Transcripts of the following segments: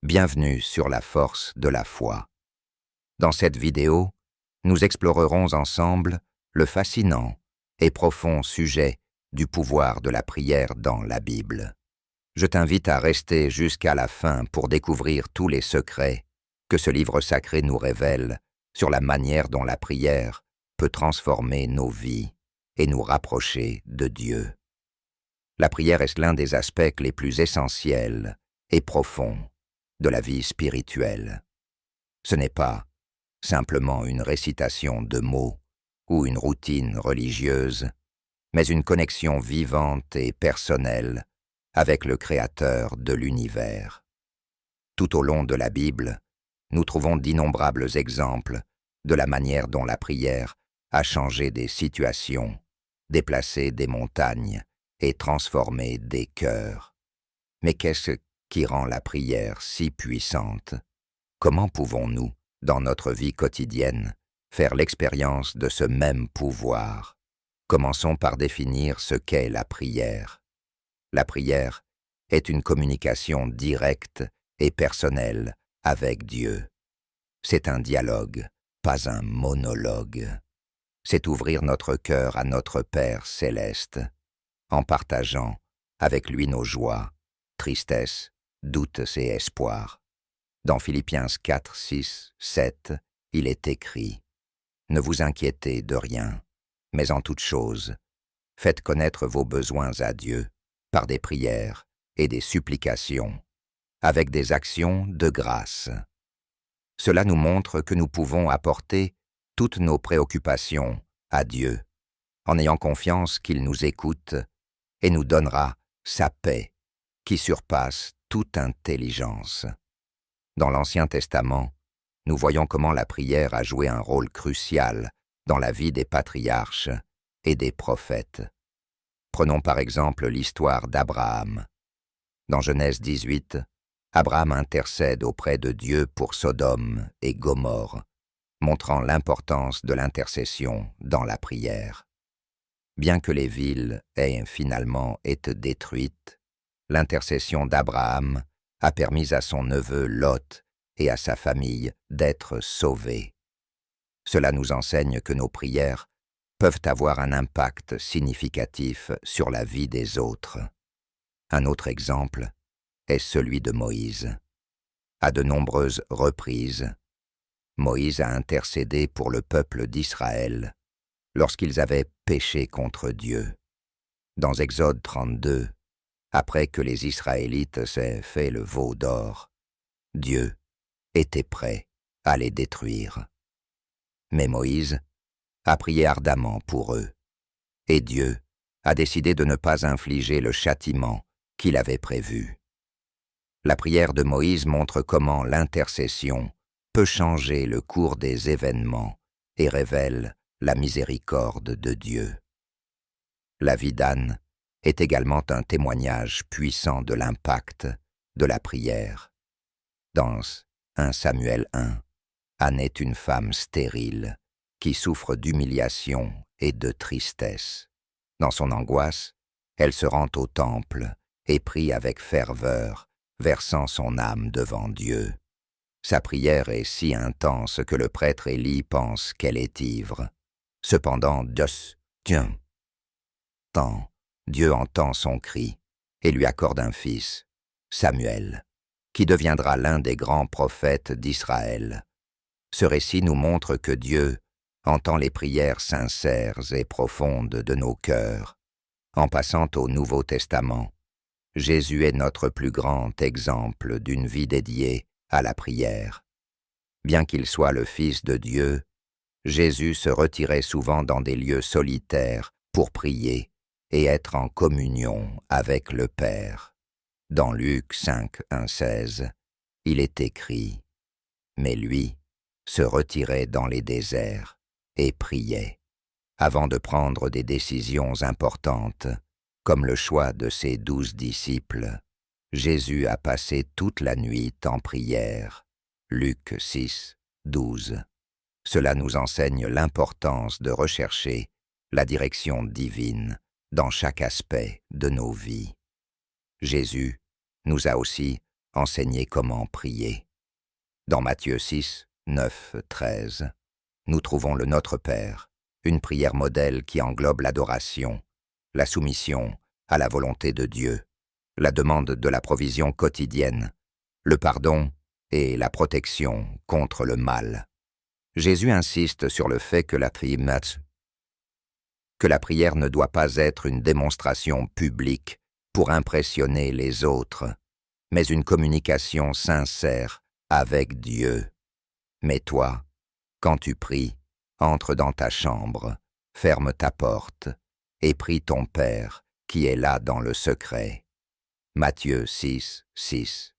Bienvenue sur la force de la foi. Dans cette vidéo, nous explorerons ensemble le fascinant et profond sujet du pouvoir de la prière dans la Bible. Je t'invite à rester jusqu'à la fin pour découvrir tous les secrets que ce livre sacré nous révèle sur la manière dont la prière peut transformer nos vies et nous rapprocher de Dieu. La prière est l'un des aspects les plus essentiels et profonds de la vie spirituelle. Ce n'est pas simplement une récitation de mots ou une routine religieuse, mais une connexion vivante et personnelle avec le Créateur de l'univers. Tout au long de la Bible, nous trouvons d'innombrables exemples de la manière dont la prière a changé des situations, déplacé des montagnes et transformé des cœurs. Mais qu'est-ce qui rend la prière si puissante? Comment pouvons-nous, dans notre vie quotidienne, faire l'expérience de ce même pouvoir? Commençons par définir ce qu'est la prière. La prière est une communication directe et personnelle avec Dieu. C'est un dialogue, pas un monologue. C'est ouvrir notre cœur à notre Père céleste, en partageant avec lui nos joies, tristesses, doutes et espoirs. Dans Philippiens 4, 6, 7, il est écrit « Ne vous inquiétez de rien, mais en toute chose, faites connaître vos besoins à Dieu par des prières et des supplications, avec des actions de grâce. » Cela nous montre que nous pouvons apporter toutes nos préoccupations à Dieu, en ayant confiance qu'il nous écoute et nous donnera sa paix qui surpasse toute intelligence. Dans l'Ancien Testament, nous voyons comment la prière a joué un rôle crucial dans la vie des patriarches et des prophètes. Prenons par exemple l'histoire d'Abraham. Dans Genèse 18, Abraham intercède auprès de Dieu pour Sodome et Gomorrhe, montrant l'importance de l'intercession dans la prière. Bien que les villes aient finalement été détruites, l'intercession d'Abraham a permis à son neveu Lot et à sa famille d'être sauvés. Cela nous enseigne que nos prières peuvent avoir un impact significatif sur la vie des autres. Un autre exemple est celui de Moïse. À de nombreuses reprises, Moïse a intercédé pour le peuple d'Israël lorsqu'ils avaient péché contre Dieu. Dans Exode 32, après que les Israélites s'aient fait le veau d'or, Dieu était prêt à les détruire. Mais Moïse a prié ardemment pour eux, et Dieu a décidé de ne pas infliger le châtiment qu'il avait prévu. La prière de Moïse montre comment l'intercession peut changer le cours des événements et révèle la miséricorde de Dieu. La vie d'Anne est également un témoignage puissant de l'impact de la prière. Dans 1 Samuel 1, Anne est une femme stérile qui souffre d'humiliation et de tristesse. Dans son angoisse, elle se rend au temple et prie avec ferveur, versant son âme devant Dieu. Sa prière est si intense que le prêtre Élie pense qu'elle est ivre. Cependant, Dieu entend son cri et lui accorde un fils, Samuel, qui deviendra l'un des grands prophètes d'Israël. Ce récit nous montre que Dieu entend les prières sincères et profondes de nos cœurs. En passant au Nouveau Testament, Jésus est notre plus grand exemple d'une vie dédiée à la prière. Bien qu'il soit le Fils de Dieu, Jésus se retirait souvent dans des lieux solitaires pour prier et être en communion avec le Père. Dans Luc 5, 1, 16, il est écrit « Mais lui se retirait dans les déserts et priait, avant de prendre des décisions importantes, comme le choix de ses 12 disciples. Jésus a passé toute la nuit en prière. » Luc 6, 12. Cela nous enseigne l'importance de rechercher la direction divine dans chaque aspect de nos vies. Jésus nous a aussi enseigner comment prier. Dans Matthieu 6, 9, 13, nous trouvons le Notre Père, une prière modèle qui englobe l'adoration, la soumission à la volonté de Dieu, la demande de la provision quotidienne, le pardon et la protection contre le mal. Jésus insiste sur le fait que la prière ne doit pas être une démonstration publique pour impressionner les autres, mais une communication sincère avec Dieu. Mais toi, quand tu pries, entre dans ta chambre, ferme ta porte et prie ton Père qui est là dans le secret. Matthieu 6, 6.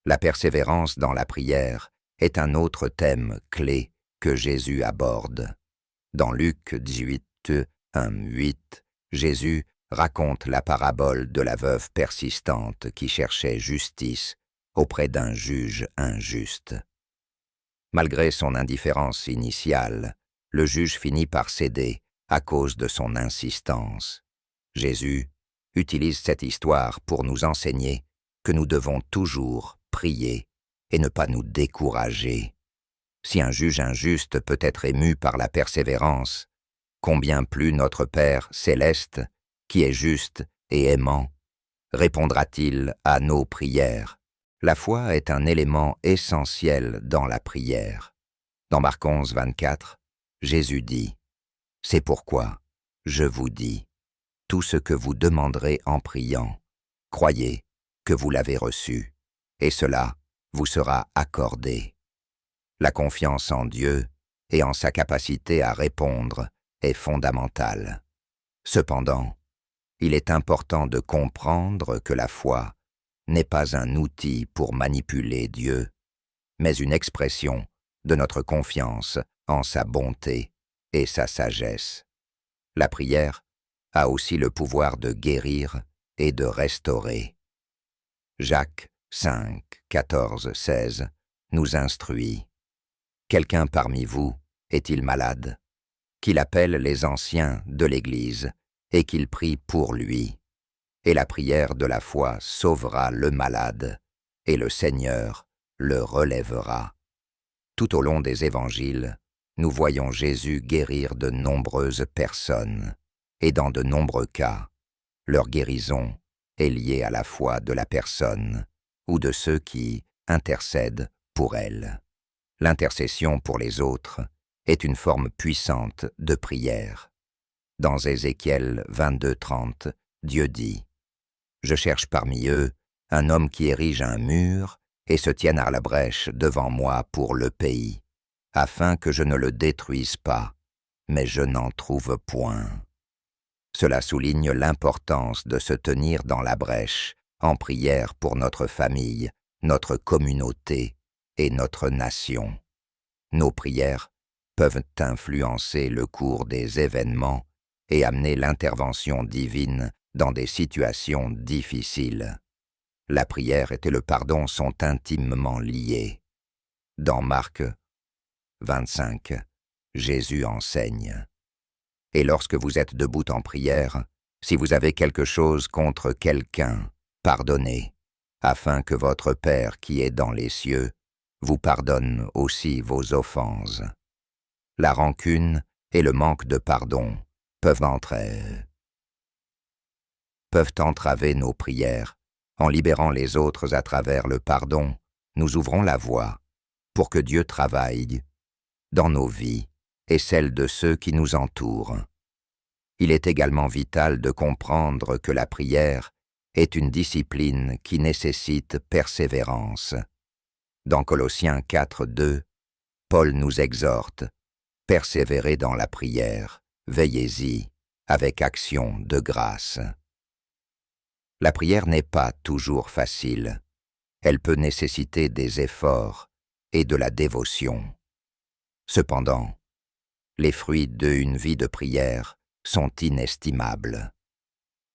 La persévérance dans la prière est un autre thème clé que Jésus aborde. Dans Luc 18, 1, 8, Jésus raconte la parabole de la veuve persistante qui cherchait justice auprès d'un juge injuste. Malgré son indifférence initiale, le juge finit par céder à cause de son insistance. Jésus utilise cette histoire pour nous enseigner que nous devons toujours prier et ne pas nous décourager. Si un juge injuste peut être ému par la persévérance, combien plus notre Père céleste, qui est juste et aimant, répondra-t-il à nos prières? La foi est un élément essentiel dans la prière. Dans Marc 11, 24, Jésus dit « C'est pourquoi, je vous dis, tout ce que vous demanderez en priant, croyez que vous l'avez reçu, et cela vous sera accordé. » La confiance en Dieu et en sa capacité à répondre est fondamentale. Cependant, il est important de comprendre que la foi n'est pas un outil pour manipuler Dieu, mais une expression de notre confiance en sa bonté et sa sagesse. La prière a aussi le pouvoir de guérir et de restaurer. Jacques 5, 14, 16 nous instruit. « Quelqu'un parmi vous est-il malade? Qu'il appelle les anciens de l'Église et qu'il prie pour lui. Et la prière de la foi sauvera le malade, et le Seigneur le relèvera. » Tout au long des évangiles, nous voyons Jésus guérir de nombreuses personnes, et dans de nombreux cas, leur guérison est liée à la foi de la personne ou de ceux qui intercèdent pour elle. L'intercession pour les autres est une forme puissante de prière. Dans Ézéchiel 22, 30, Dieu dit « Je cherche parmi eux un homme qui érige un mur et se tienne à la brèche devant moi pour le pays, afin que je ne le détruise pas, mais je n'en trouve point. » Cela souligne l'importance de se tenir dans la brèche en prière pour notre famille, notre communauté et notre nation. Nos prières peuvent influencer le cours des événements et amener l'intervention divine dans des situations difficiles. La prière et le pardon sont intimement liés. Dans Marc 25, Jésus enseigne. « Et lorsque vous êtes debout en prière, si vous avez quelque chose contre quelqu'un, pardonnez, afin que votre Père qui est dans les cieux vous pardonne aussi vos offenses. » La rancune et le manque de pardon peuvent entraver nos prières. En libérant les autres à travers le pardon, nous ouvrons la voie pour que Dieu travaille dans nos vies et celles de ceux qui nous entourent. Il est également vital de comprendre que la prière est une discipline qui nécessite persévérance. Dans Colossiens 4, 2, Paul nous exhorte « Persévérez dans la prière, veillez-y, avec action de grâce. » La prière n'est pas toujours facile. Elle peut nécessiter des efforts et de la dévotion. Cependant, les fruits d'une vie de prière sont inestimables.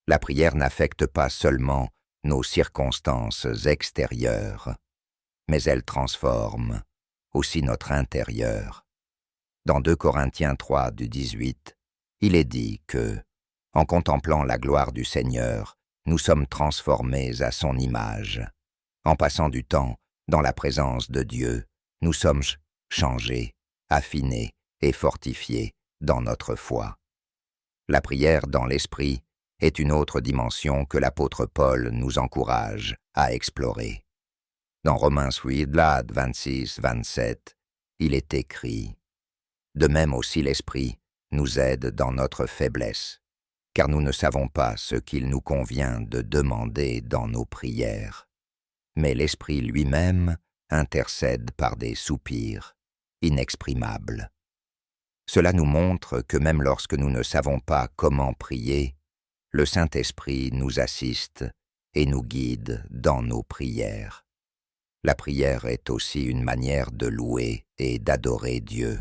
La prière n'affecte pas seulement nos circonstances extérieures, mais elle transforme aussi notre intérieur. Dans 2 Corinthiens 3, du 18, il est dit que, en contemplant la gloire du Seigneur, nous sommes transformés à son image. En passant du temps dans la présence de Dieu, nous sommes changés, affinés et fortifiés dans notre foi. La prière dans l'esprit est une autre dimension que l'apôtre Paul nous encourage à explorer. Dans Romains 8, 26-27, il est écrit « De même aussi l'Esprit nous aide dans notre faiblesse, car nous ne savons pas ce qu'il nous convient de demander dans nos prières. Mais l'Esprit lui-même intercède par des soupirs inexprimables. » Cela nous montre que même lorsque nous ne savons pas comment prier, le Saint-Esprit nous assiste et nous guide dans nos prières. La prière est aussi une manière de louer et d'adorer Dieu.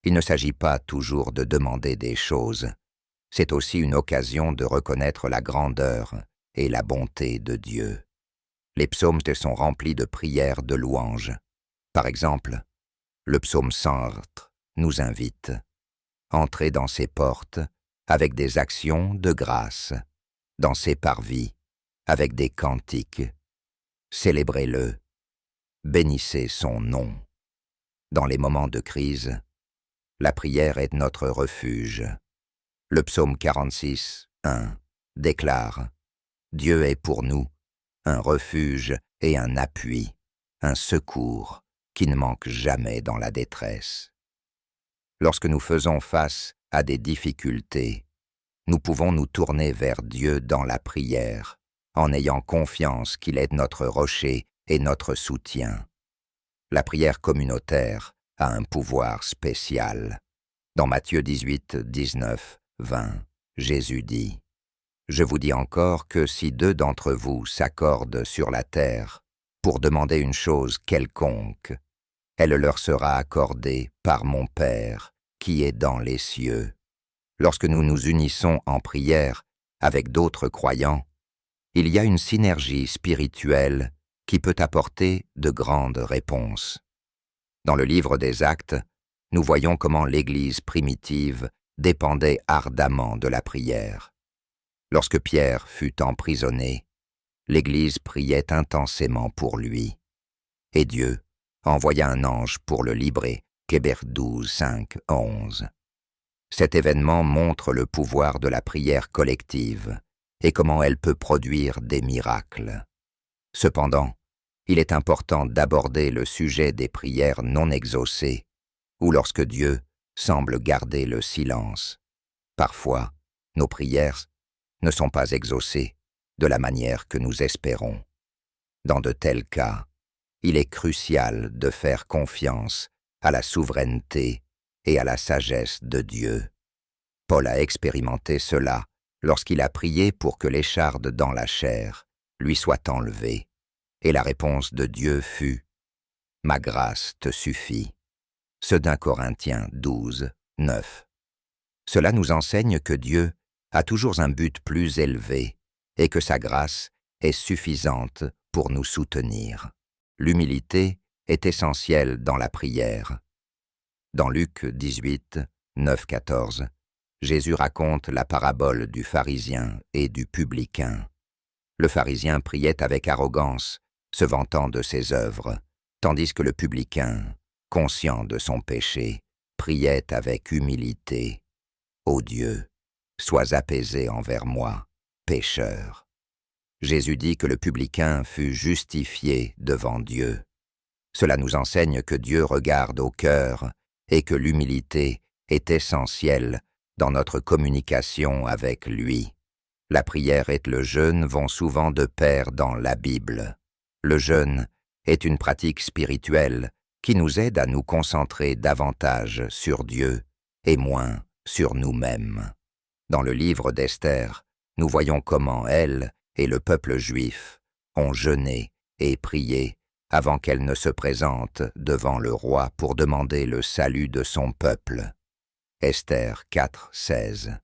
Il ne s'agit pas toujours de demander des choses, c'est aussi une occasion de reconnaître la grandeur et la bonté de Dieu. Les psaumes sont remplis de prières de louanges. Par exemple, le psaume 100 nous invite « Entrez dans ses portes avec des actions de grâce, dans ses parvis avec des cantiques. Célébrez-le, bénissez son nom. » Dans les moments de crise, la prière est notre refuge. Le psaume 46, 1 déclare « Dieu est pour nous un refuge et un appui, un secours qui ne manque jamais dans la détresse. » Lorsque nous faisons face à des difficultés, nous pouvons nous tourner vers Dieu dans la prière, en ayant confiance qu'il est notre rocher et notre soutien. La prière communautaire a un pouvoir spécial. Dans Matthieu 18, 19, 20, Jésus dit « Je vous dis encore que si 2 d'entre vous s'accordent sur la terre pour demander une chose quelconque, elle leur sera accordée par mon Père qui est dans les cieux. » Lorsque nous nous unissons en prière avec d'autres croyants, il y a une synergie spirituelle qui peut apporter de grandes réponses. Dans le livre des Actes, nous voyons comment l'Église primitive dépendait ardemment de la prière. Lorsque Pierre fut emprisonné, l'Église priait intensément pour lui. Et Dieu envoya un ange pour le libérer, Hébreux 12, 5, 11. Cet événement montre le pouvoir de la prière collective et comment elle peut produire des miracles. Cependant, il est important d'aborder le sujet des prières non exaucées ou lorsque Dieu semble garder le silence. Parfois, nos prières ne sont pas exaucées de la manière que nous espérons. Dans de tels cas, il est crucial de faire confiance à la souveraineté et à la sagesse de Dieu. Paul a expérimenté cela lorsqu'il a prié pour que l'écharde dans la chair lui soit enlevée, et la réponse de Dieu fut « Ma grâce te suffit ». Ce d'un Corinthiens 12, 9. Cela nous enseigne que Dieu a toujours un but plus élevé et que sa grâce est suffisante pour nous soutenir. L'humilité est essentielle dans la prière. Dans Luc 18, 9, 14, Jésus raconte la parabole du pharisien et du publicain. Le pharisien priait avec arrogance, se vantant de ses œuvres, tandis que le publicain, conscient de son péché, priait avec humilité. « Ô Dieu, sois apaisé envers moi, pécheur. » Jésus dit que le publicain fut justifié devant Dieu. Cela nous enseigne que Dieu regarde au cœur et que l'humilité est essentielle dans notre communication avec lui. La prière et le jeûne vont souvent de pair dans la Bible. Le jeûne est une pratique spirituelle qui nous aide à nous concentrer davantage sur Dieu et moins sur nous-mêmes. Dans le livre d'Esther, nous voyons comment elle et le peuple juif ont jeûné et prié avant qu'elle ne se présente devant le roi pour demander le salut de son peuple. Esther 4, 16.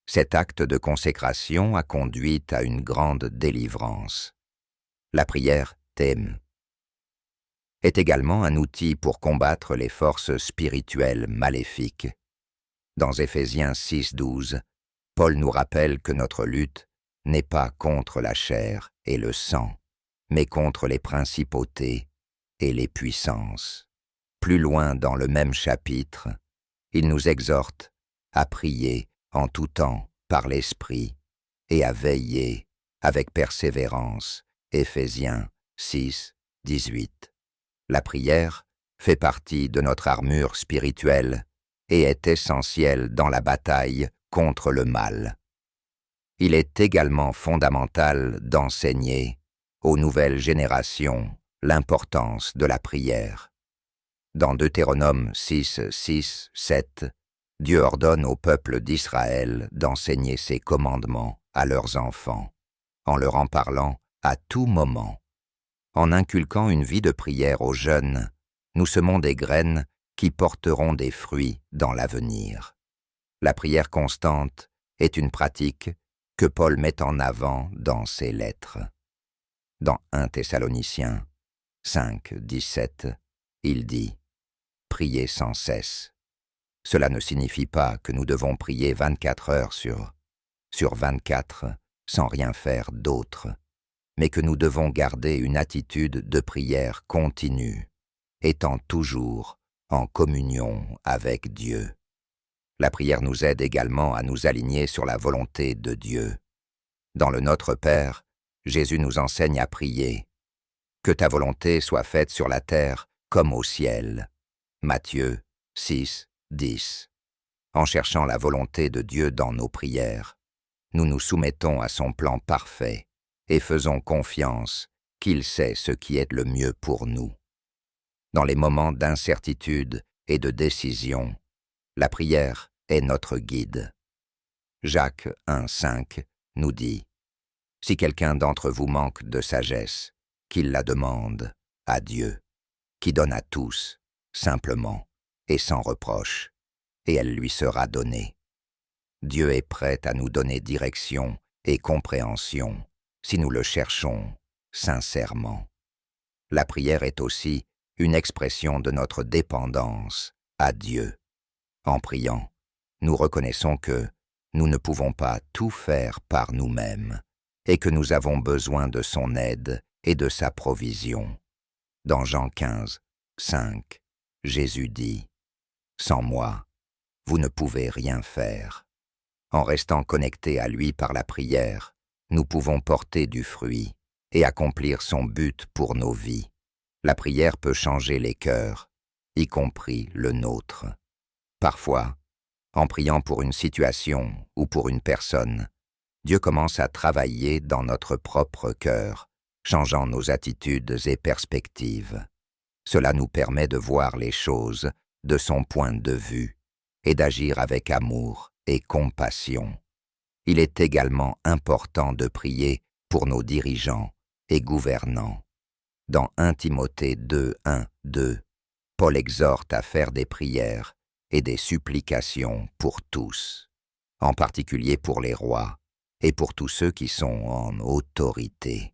Cet acte de consécration a conduit à une grande délivrance. La prière thème est également un outil pour combattre les forces spirituelles maléfiques. Dans Éphésiens 6, 12, Paul nous rappelle que notre lutte n'est pas contre la chair et le sang, mais contre les principautés et les puissances. Plus loin dans le même chapitre, il nous exhorte à prier en tout temps par l'Esprit et à veiller avec persévérance. Éphésiens 6, 18. La prière fait partie de notre armure spirituelle et est essentielle dans la bataille contre le mal. Il est également fondamental d'enseigner aux nouvelles générations l'importance de la prière. Dans Deutéronome 6, 6, 7, Dieu ordonne au peuple d'Israël d'enseigner ses commandements à leurs enfants, en leur en parlant à tout moment. En inculquant une vie de prière aux jeunes, nous semons des graines qui porteront des fruits dans l'avenir. La prière constante est une pratique que Paul met en avant dans ses lettres. Dans 1 Thessaloniciens 5, 17, il dit « Priez sans cesse ». Cela ne signifie pas que nous devons prier 24 heures sur 24 sans rien faire d'autre, mais que nous devons garder une attitude de prière continue, étant toujours en communion avec Dieu. La prière nous aide également à nous aligner sur la volonté de Dieu. Dans le Notre Père, Jésus nous enseigne à prier « Que ta volonté soit faite sur la terre comme au ciel ». Matthieu 6, 10. En cherchant la volonté de Dieu dans nos prières, nous nous soumettons à son plan parfait et faisons confiance qu'il sait ce qui est le mieux pour nous. Dans les moments d'incertitude et de décision, la prière est notre guide. Jacques 1, 5 nous dit « Si quelqu'un d'entre vous manque de sagesse, qu'il la demande à Dieu, qui donne à tous, simplement et sans reproche, et elle lui sera donnée. » Dieu est prêt à nous donner direction et compréhension si nous le cherchons sincèrement. La prière est aussi une expression de notre dépendance à Dieu. En priant, nous reconnaissons que nous ne pouvons pas tout faire par nous-mêmes et que nous avons besoin de son aide et de sa provision. Dans Jean 15, 5, Jésus dit « Sans moi, vous ne pouvez rien faire. » En restant connectés à lui par la prière, nous pouvons porter du fruit et accomplir son but pour nos vies. La prière peut changer les cœurs, y compris le nôtre. Parfois, en priant pour une situation ou pour une personne, Dieu commence à travailler dans notre propre cœur, changeant nos attitudes et perspectives. Cela nous permet de voir les choses de son point de vue et d'agir avec amour et compassion. Il est également important de prier pour nos dirigeants et gouvernants. Dans 1 Timothée 2, 1, 2, Paul exhorte à faire des prières et des supplications pour tous, en particulier pour les rois et pour tous ceux qui sont en autorité.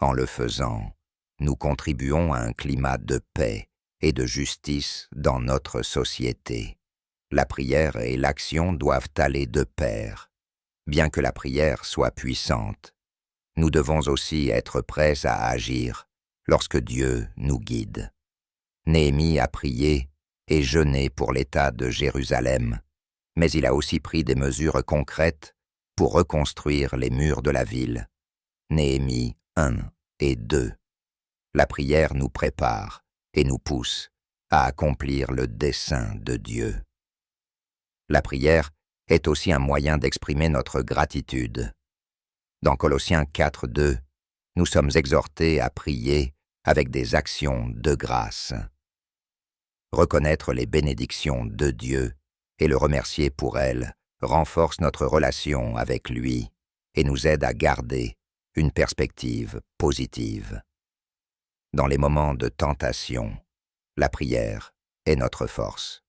En le faisant, nous contribuons à un climat de paix et de justice dans notre société. La prière et l'action doivent aller de pair. Bien que la prière soit puissante, nous devons aussi être prêts à agir lorsque Dieu nous guide. Néhémie a prié et jeûné pour l'État de Jérusalem, mais il a aussi pris des mesures concrètes pour reconstruire les murs de la ville. Néhémie 1 et 2. La prière nous prépare et nous pousse à accomplir le dessein de Dieu. La prière est aussi un moyen d'exprimer notre gratitude. Dans Colossiens 4, 2, nous sommes exhortés à prier avec des actions de grâce. Reconnaître les bénédictions de Dieu et le remercier pour elles renforce notre relation avec lui et nous aide à garder une perspective positive. Dans les moments de tentation, la prière est notre force.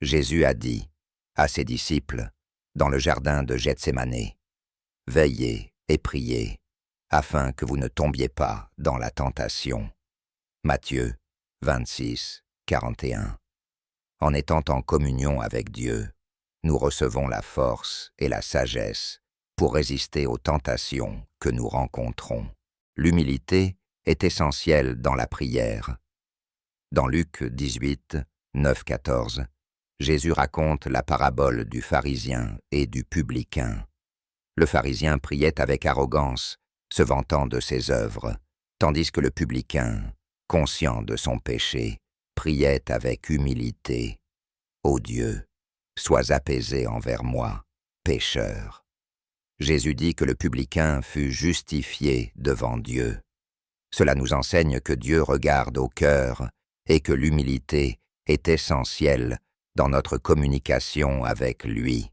Jésus a dit à ses disciples dans le jardin de Gethsémane, « Veillez et priez, afin que vous ne tombiez pas dans la tentation. » Matthieu 26, 41. En étant en communion avec Dieu, nous recevons la force et la sagesse pour résister aux tentations que nous rencontrons. L'humilité est essentiel dans la prière. Dans Luc 18, 9-14, Jésus raconte la parabole du pharisien et du publicain. Le pharisien priait avec arrogance, se vantant de ses œuvres, tandis que le publicain, conscient de son péché, priait avec humilité. « Ô Dieu, sois apaisé envers moi, pécheur. » Jésus dit que le publicain fut justifié devant Dieu. Cela nous enseigne que Dieu regarde au cœur et que l'humilité est essentielle dans notre communication avec lui.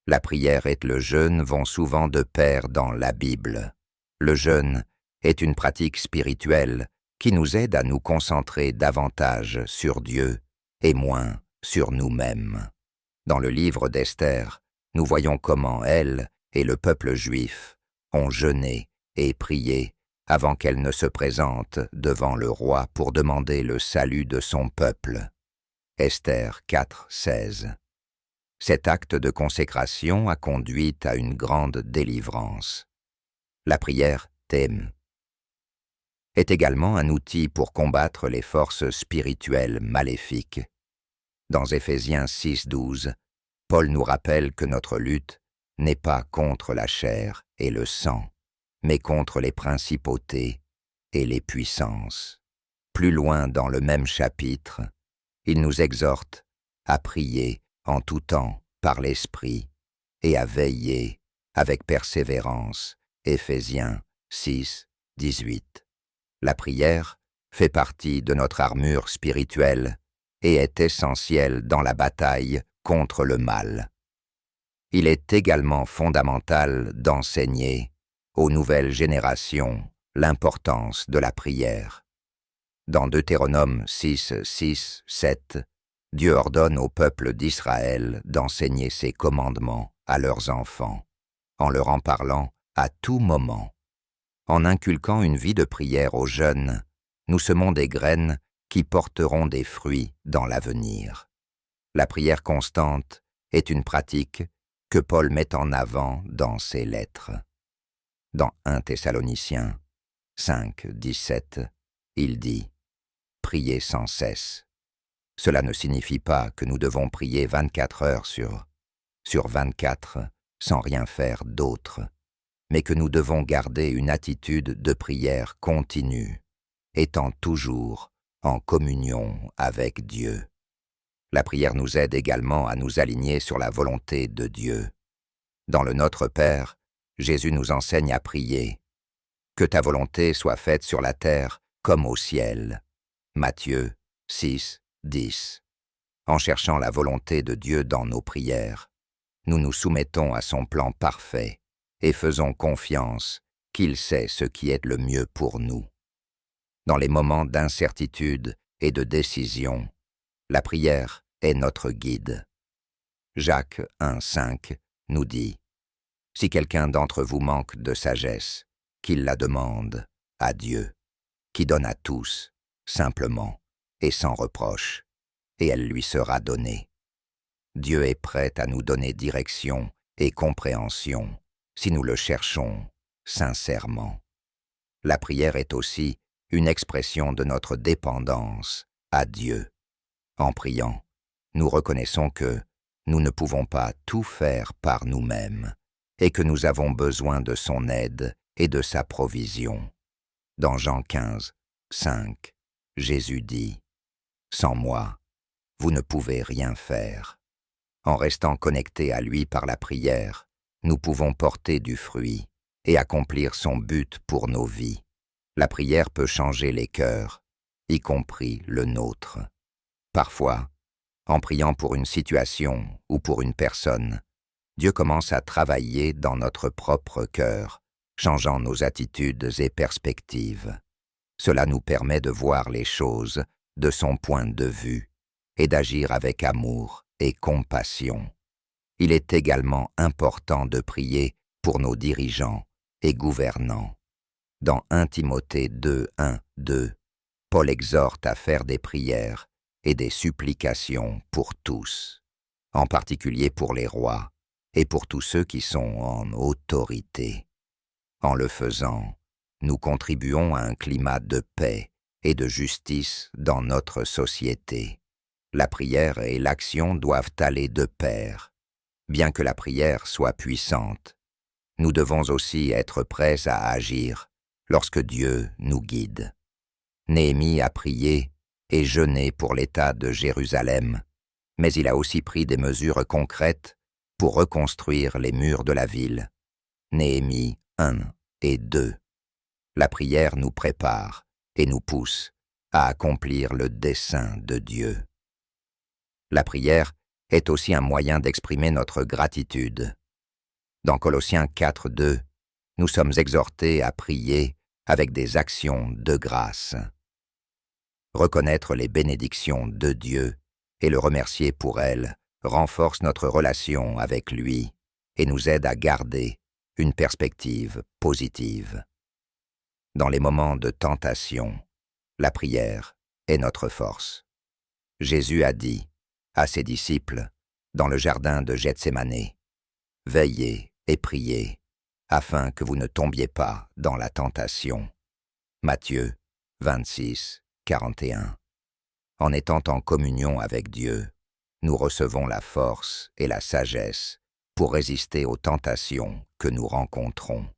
La prière et le jeûne vont souvent de pair dans la Bible. Le jeûne est une pratique spirituelle qui nous aide à nous concentrer davantage sur Dieu et moins sur nous-mêmes. Dans le livre d'Esther, nous voyons comment elle et le peuple juif ont jeûné et prié avant qu'elle ne se présente devant le roi pour demander le salut de son peuple. Esther 4, 16. Cet acte de consécration a conduit à une grande délivrance. La prière thème est également un outil pour combattre les forces spirituelles maléfiques. Dans Éphésiens 6, 12, Paul nous rappelle que notre lutte n'est pas contre la chair et le sang, mais contre les principautés et les puissances. Plus loin dans le même chapitre, il nous exhorte à prier en tout temps par l'Esprit et à veiller avec persévérance. Éphésiens 6, 18. La prière fait partie de notre armure spirituelle et est essentielle dans la bataille contre le mal. Il est également fondamental d'enseigner aux nouvelles générations l'importance de la prière. Dans Deutéronome 6, 6, 7, Dieu ordonne au peuple d'Israël d'enseigner ses commandements à leurs enfants, en leur en parlant à tout moment. En inculquant une vie de prière aux jeunes, nous semons des graines qui porteront des fruits dans l'avenir. La prière constante est une pratique que Paul met en avant dans ses lettres. Dans 1 Thessaloniciens 5, 17, il dit « Priez sans cesse ». Cela ne signifie pas que nous devons prier 24 heures sur 24 sans rien faire d'autre, mais que nous devons garder une attitude de prière continue, étant toujours en communion avec Dieu. La prière nous aide également à nous aligner sur la volonté de Dieu. Dans le Notre Père, Jésus nous enseigne à prier « Que ta volonté soit faite sur la terre comme au ciel » Matthieu 6, 10. En cherchant la volonté de Dieu dans nos prières, nous nous soumettons à son plan parfait et faisons confiance qu'il sait ce qui est le mieux pour nous. Dans les moments d'incertitude et de décision, la prière est notre guide. Jacques 1, 5 nous dit « Si quelqu'un d'entre vous manque de sagesse, qu'il la demande à Dieu, qui donne à tous, simplement et sans reproche, et elle lui sera donnée. » Dieu est prêt à nous donner direction et compréhension si nous le cherchons sincèrement. La prière est aussi une expression de notre dépendance à Dieu. En priant, nous reconnaissons que nous ne pouvons pas tout faire par nous-mêmes et que nous avons besoin de son aide et de sa provision. Dans Jean 15, 5, Jésus dit « Sans moi, vous ne pouvez rien faire. » En restant connectés à lui par la prière, nous pouvons porter du fruit et accomplir son but pour nos vies. La prière peut changer les cœurs, y compris le nôtre. Parfois, en priant pour une situation ou pour une personne, Dieu commence à travailler dans notre propre cœur, changeant nos attitudes et perspectives. Cela nous permet de voir les choses de son point de vue et d'agir avec amour et compassion. Il est également important de prier pour nos dirigeants et gouvernants. Dans 1 Timothée 2, 1, 2, Paul exhorte à faire des prières et des supplications pour tous, en particulier pour les rois et pour tous ceux qui sont en autorité. En le faisant, nous contribuons à un climat de paix et de justice dans notre société. La prière et l'action doivent aller de pair. Bien que la prière soit puissante, nous devons aussi être prêts à agir lorsque Dieu nous guide. Néhémie a prié et jeûné pour l'État de Jérusalem, mais il a aussi pris des mesures concrètes pour reconstruire les murs de la ville. Néhémie 1 et 2. La prière nous prépare et nous pousse à accomplir le dessein de Dieu. La prière est aussi un moyen d'exprimer notre gratitude. Dans Colossiens 4, 2, nous sommes exhortés à prier avec des actions de grâce. Reconnaître les bénédictions de Dieu et le remercier pour elles renforce notre relation avec lui et nous aide à garder une perspective positive. Dans les moments de tentation, la prière est notre force. Jésus a dit à ses disciples dans le jardin de Gethsémane, « Veillez et priez, afin que vous ne tombiez pas dans la tentation. » Matthieu 26, 41. En étant en communion avec Dieu, nous recevons la force et la sagesse pour résister aux tentations que nous rencontrons.